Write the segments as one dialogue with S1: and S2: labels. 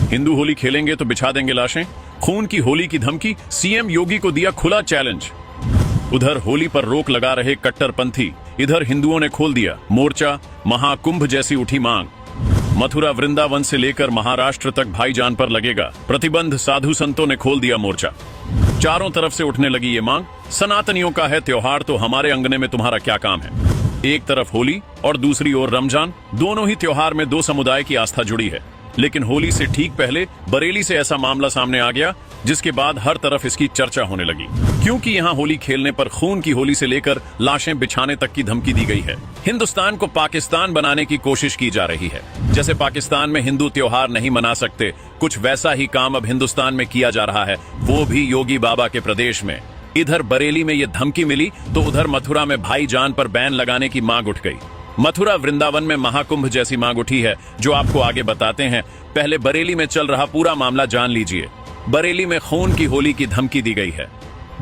S1: हिंदू होली खेलेंगे तो बिछा देंगे लाशें, खून की होली की धमकी, सीएम योगी को दिया खुला चैलेंज। उधर होली पर रोक लगा रहे कट्टरपंथी, इधर हिंदुओं ने खोल दिया मोर्चा, महाकुंभ जैसी उठी मांग। मथुरा वृंदावन से लेकर महाराष्ट्र तक भाईजान पर लगेगा प्रतिबंध, साधु संतों ने खोल दिया मोर्चा। चारों तरफ से उठने लगी ये मांग, सनातनियों का है त्योहार तो हमारे अंगने में तुम्हारा क्या काम है। एक तरफ होली और दूसरी ओर रमजान, दोनों ही त्योहार में दो समुदाय की आस्था जुड़ी है। लेकिन होली से ठीक पहले बरेली से ऐसा मामला सामने आ गया जिसके बाद हर तरफ इसकी चर्चा होने लगी, क्योंकि यहाँ होली खेलने पर खून की होली से लेकर लाशें बिछाने तक की धमकी दी गई है। हिंदुस्तान को पाकिस्तान बनाने की कोशिश की जा रही है। जैसे पाकिस्तान में हिंदू त्योहार नहीं मना सकते, कुछ वैसा ही काम अब हिंदुस्तान में किया जा रहा है, वो भी योगी बाबा के प्रदेश में। इधर बरेली में ये धमकी मिली तो उधर मथुरा में भाईजान पर बैन लगाने की मांग उठ गई। मथुरा वृंदावन में महाकुंभ जैसी मांग उठी है, जो आपको आगे बताते हैं। पहले बरेली में चल रहा पूरा मामला जान लीजिए। बरेली में खून की होली की धमकी दी गई है।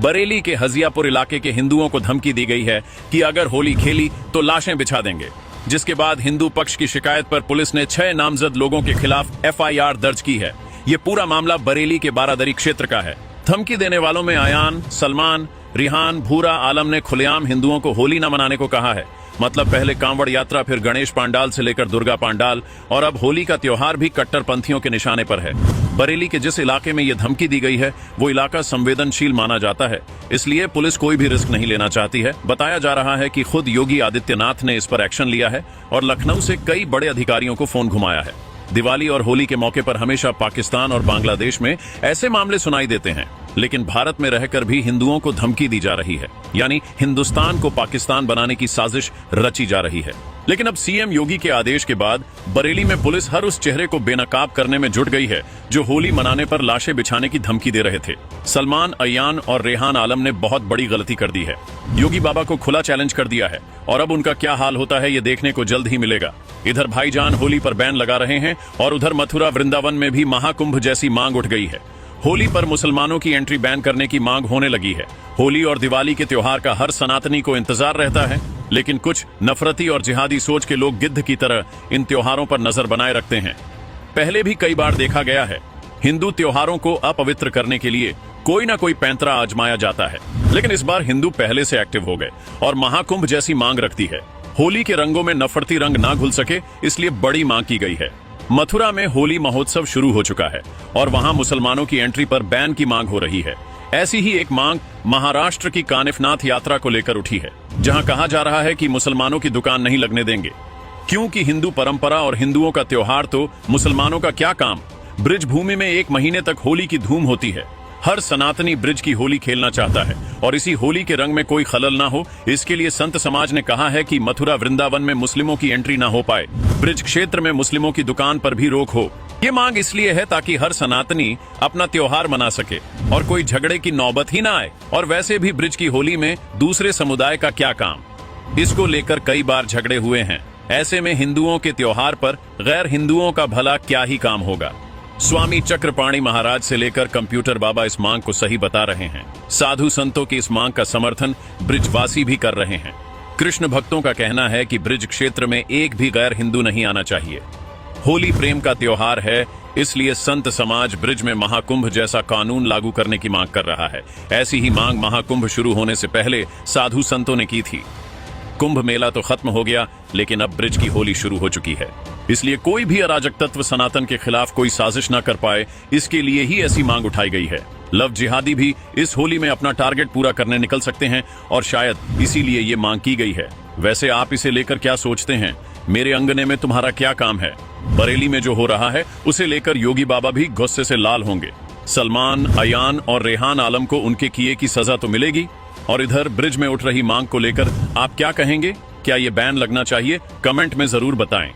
S1: बरेली के हजियापुर इलाके के हिंदुओं को धमकी दी गई है कि अगर होली खेली तो लाशें बिछा देंगे, जिसके बाद हिंदू पक्ष की शिकायत पर पुलिस ने 6 नामजद लोगों के खिलाफ FIR दर्ज की है। ये पूरा मामला बरेली के बारादरी क्षेत्र का है। धमकी देने वालों में अयान, सलमान, रिहान, भूरा आलम ने खुलेआम हिंदुओं को होली न मनाने को कहा है। मतलब पहले कांवड़ यात्रा, फिर गणेश पांडाल से लेकर दुर्गा पांडाल, और अब होली का त्योहार भी कट्टरपंथियों के निशाने पर है। बरेली के जिस इलाके में यह धमकी दी गई है वो इलाका संवेदनशील माना जाता है, इसलिए पुलिस कोई भी रिस्क नहीं लेना चाहती है। बताया जा रहा है कि खुद योगी आदित्यनाथ ने इस पर एक्शन लिया है और लखनऊ से कई बड़े अधिकारियों को फोन घुमाया है। दिवाली और होली के मौके पर हमेशा पाकिस्तान और बांग्लादेश में ऐसे मामले सुनाई देते हैं, लेकिन भारत में रहकर भी हिंदुओं को धमकी दी जा रही है, यानी हिंदुस्तान को पाकिस्तान बनाने की साजिश रची जा रही है। लेकिन अब सीएम योगी के आदेश के बाद बरेली में पुलिस हर उस चेहरे को बेनकाब करने में जुट गई है जो होली मनाने पर लाशें बिछाने की धमकी दे रहे थे। सलमान, अयान और रेहान आलम ने बहुत बड़ी गलती कर दी है। योगी बाबा को खुला चैलेंज कर दिया है और अब उनका क्या हाल होता है ये देखने को जल्द ही मिलेगा। इधर भाईजान होली पर बैन लगा रहे हैं और उधर मथुरा वृंदावन में भी महाकुंभ जैसी मांग उठ गई है। होली पर मुसलमानों की एंट्री बैन करने की मांग होने लगी है। होली और दिवाली के त्योहार का हर सनातनी को इंतजार रहता है, लेकिन कुछ नफरती और जिहादी सोच के लोग गिद्ध की तरह इन त्योहारों पर नजर बनाए रखते हैं। पहले भी कई बार देखा गया है, हिंदू त्योहारों को अपवित्र करने के लिए कोई ना कोई पैंतरा आजमाया जाता है, लेकिन इस बार हिंदू पहले से एक्टिव हो गए और महाकुंभ जैसी मांग रखती है। होली के रंगों में नफरती रंग ना घुल सके, इसलिए बड़ी मांग की गई है। मथुरा में होली महोत्सव शुरू हो चुका है और वहां मुसलमानों की एंट्री पर बैन की मांग हो रही है। ऐसी ही एक मांग महाराष्ट्र की कानिफनाथ यात्रा को लेकर उठी है, जहां कहा जा रहा है कि मुसलमानों की दुकान नहीं लगने देंगे, क्योंकि हिंदू परंपरा और हिंदुओं का त्योहार तो मुसलमानों का क्या काम। ब्रिज भूमि में 1 महीने तक होली की धूम होती है। हर सनातनी ब्रिज की होली खेलना चाहता है और इसी होली के रंग में कोई खलल ना हो, इसके लिए संत समाज ने कहा है कि मथुरा वृंदावन में मुस्लिमों की एंट्री ना हो पाए। ब्रिज क्षेत्र में मुस्लिमों की दुकान पर भी रोक हो। ये मांग इसलिए है ताकि हर सनातनी अपना त्योहार मना सके और कोई झगड़े की नौबत ही ना आए। और वैसे भी ब्रिज की होली में दूसरे समुदाय का क्या काम, इसको लेकर कई बार झगड़े हुए हैं। ऐसे में हिंदुओं के त्योहार पर गैर हिंदुओं का भला क्या ही काम होगा। स्वामी चक्रपाणी महाराज से लेकर कंप्यूटर बाबा इस मांग को सही बता रहे हैं। साधु संतों की इस मांग का समर्थन ब्रिजवासी भी कर रहे हैं। कृष्ण भक्तों का कहना है कि ब्रिज क्षेत्र में एक भी गैर हिंदू नहीं आना चाहिए। होली प्रेम का त्योहार है, इसलिए संत समाज ब्रिज में महाकुंभ जैसा कानून लागू करने की मांग कर रहा है। ऐसी ही मांग महाकुंभ शुरू होने से पहले साधु संतों ने की थी। कुंभ मेला तो खत्म हो गया, लेकिन अब ब्रिज की होली शुरू हो चुकी है, इसलिए कोई भी अराजक तत्व सनातन के खिलाफ कोई साजिश न कर पाए, इसके लिए ही ऐसी मांग उठाई गई है। लव जिहादी भी इस होली में अपना टारगेट पूरा करने निकल सकते हैं और शायद इसीलिए ये मांग की गई है। वैसे आप इसे लेकर क्या सोचते हैं? मेरे अंगने में तुम्हारा क्या काम है? बरेली में जो हो रहा है उसे लेकर योगी बाबा भी गुस्से से लाल होंगे। सलमान, अयान और रेहान आलम को उनके किए की सजा तो मिलेगी। और इधर ब्रिज में उठ रही मांग को लेकर आप क्या कहेंगे? क्या ये बैन लगना चाहिए? कमेंट में जरूर बताएं।